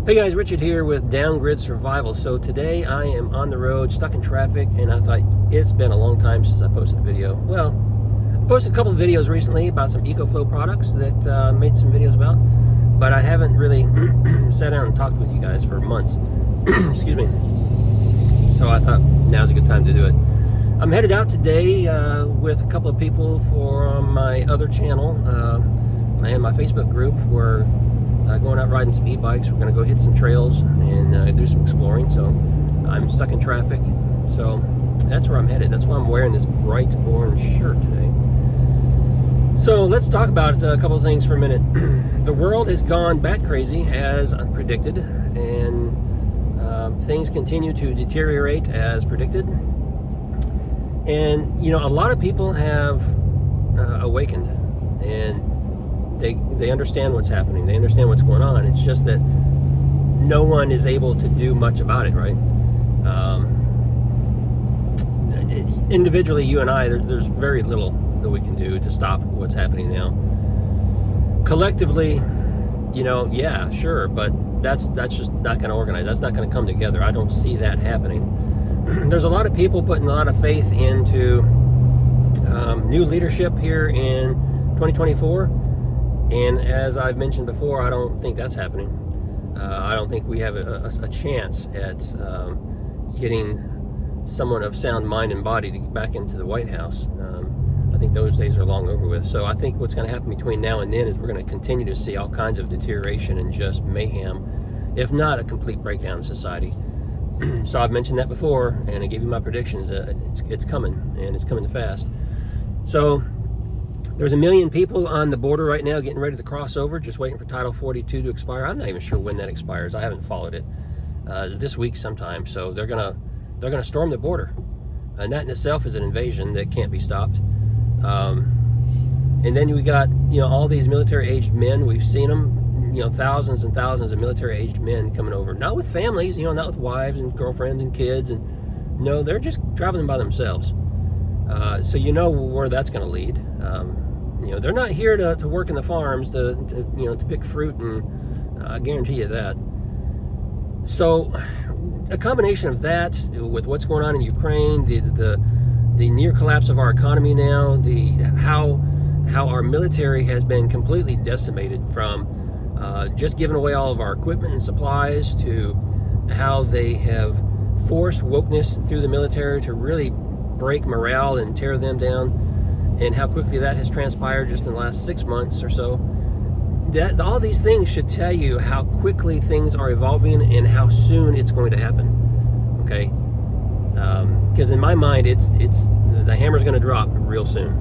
Hey guys, Richard here with Downgrid Survival. So today I am on the road, stuck in traffic, and I thought it's been a long time since I posted a video. Well, I posted a couple of videos recently about some EcoFlow products that made some videos about, but I haven't really sat down and talked with you guys for months. Excuse me. So I thought now's a good time to do it. I'm headed out today with a couple of people for my other channel and my Facebook group. We're going out riding some e-bikes. We're going to go hit some trails and do some exploring. So I'm stuck in traffic. So that's where I'm headed. That's why I'm wearing this bright orange shirt today. So let's talk about a couple of things for a minute. The world has gone bat crazy as predicted, and things continue to deteriorate as predicted. And, you know, a lot of people have awakened, and they understand what's happening. They understand what's going on. It's just that no one is able to do much about it, right? Individually, you and I, there's very little that we can do to stop what's happening now. Collectively, you know, yeah, sure, but that's just not going to organize. That's not going to come together. I don't see that happening. There's a lot of people putting a lot of faith into new leadership here in 2024. And as I've mentioned before, I don't think that's happening. I don't think we have a chance at getting someone of sound mind and body to get back into the White House. I think those days are long over with. So I think what's going to happen between now and then is we're going to continue to see all kinds of deterioration and just mayhem, if not a complete breakdown in society. So I've mentioned that before, and I gave you my predictions. It's coming, and it's coming fast. So there's 1 million people on the border right now getting ready to cross over, just waiting for Title 42 to expire. I'm not even sure when that expires. I haven't followed it. This week sometime. So they're gonna storm the border, and that in itself is an invasion that can't be stopped. And then we got, you know, all these military-aged men. We've seen them, you know, thousands and thousands of military-aged men coming over, not with families, you know, not with wives and girlfriends and kids, and no, they're just traveling by themselves. So you know where that's going to lead. You know, they're not here to work in the farms to pick fruit, and I guarantee you that. So a combination of that with what's going on in Ukraine, the near collapse of our economy now, how our military has been completely decimated, from just giving away all of our equipment and supplies, to how they have forced wokeness through the military to really break morale and tear them down, and how quickly that has transpired just in the last 6 months or so. That all these things should tell you how quickly things are evolving and how soon it's going to happen. Okay, because in my mind, it's the hammer's going to drop real soon.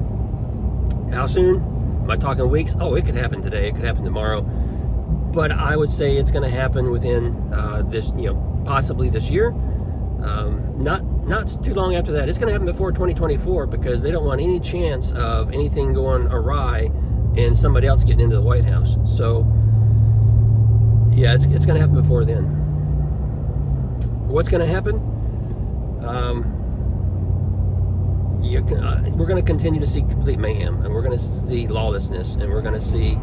How soon? Am I talking weeks? Oh, it could happen today. It could happen tomorrow. But I would say it's going to happen within this, you know, possibly this year. Not too long after that. It's going to happen before 2024, because they don't want any chance of anything going awry and somebody else getting into the White House. So yeah, it's going to happen before then. What's going to happen? We're going to continue to see complete mayhem, and we're going to see lawlessness, and we're going to see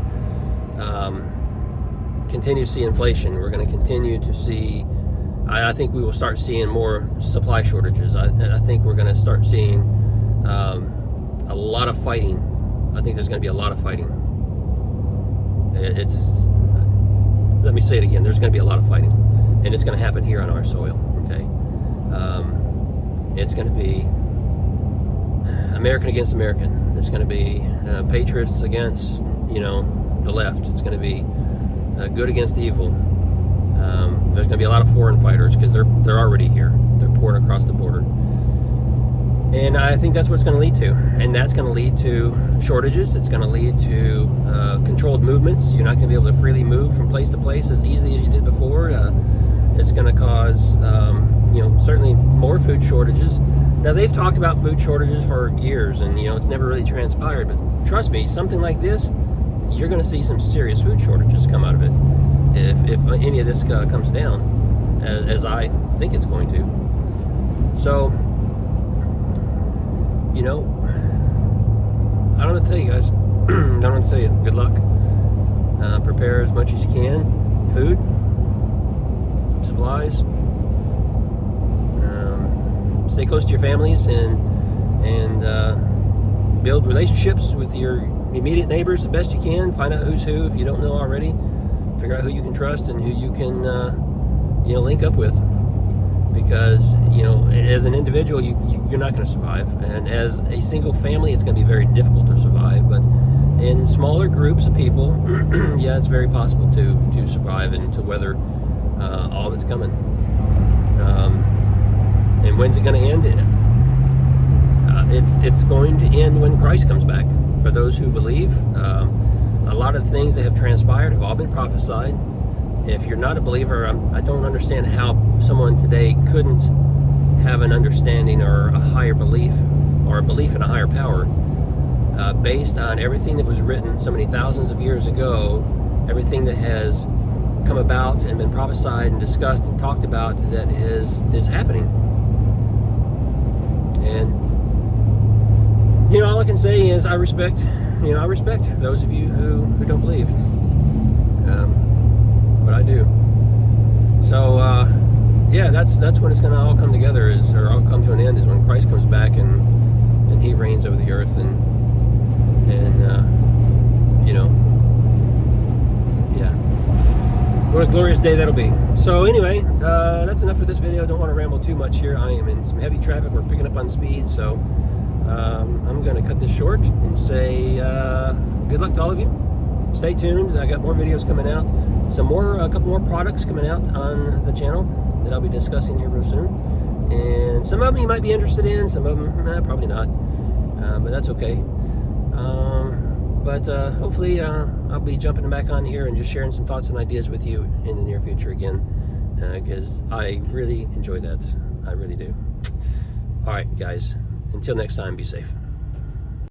continue to see inflation. We're going to continue to see, I think we will start seeing more supply shortages. I think we're going to start seeing a lot of fighting. I think there's going to be a lot of fighting. Let me say it again. There's going to be a lot of fighting, and it's going to happen here on our soil. Okay, it's going to be American against American. It's going to be patriots against, you know, the left. It's going to be good against evil. There's going to be a lot of foreign fighters, because they're already here. They're pouring across the border. And I think that's what it's going to lead to. And that's going to lead to shortages. It's going to lead to controlled movements. You're not going to be able to freely move from place to place as easily as you did before. It's going to cause, you know, certainly more food shortages. Now, they've talked about food shortages for years, and, you know, it's never really transpired. But trust me, something like this, you're going to see some serious food shortages come out of it, if any of this comes down, as I think it's going to. So, you know, I don't know what to tell you guys. I don't know what to tell you. Good luck. Prepare as much as you can. Food, guys. Stay close to your families and build relationships with your immediate neighbors the best you can. Find out who's who if you don't know already. Figure out who you can trust and who you can link up with. Because as an individual, you're not going to survive, and as a single family, it's going to be very difficult to survive. But in smaller groups of people, yeah, it's very possible to survive and to weather all that's coming. And when's it going to end? It's going to end when Christ comes back. For those who believe, a lot of the things that have transpired have all been prophesied. If you're not a believer, I don't understand how someone today couldn't have an understanding or a higher belief or a belief in a higher power based on everything that was written so many thousands of years ago, everything that has come about and been prophesied and discussed and talked about that is happening. And all I can say is I respect those of you who don't believe. But I do. So yeah, that's when it's going to all come together, or all come to an end, is when Christ comes back and He reigns over the earth, and yeah, what a glorious day that'll be. So anyway, that's enough for this video. Don't want to ramble too much here. I am in some heavy traffic. We're picking up on speed, so I'm going to cut this short and say good luck to all of you. Stay tuned. I got more videos coming out. A couple more products coming out on the channel that I'll be discussing here real soon. And some of them you might be interested in, some of them probably not. But that's okay. But hopefully I'll be jumping back on here and just sharing some thoughts and ideas with you in the near future again, because I really enjoy that. I really do. All right, guys. Until next time, be safe.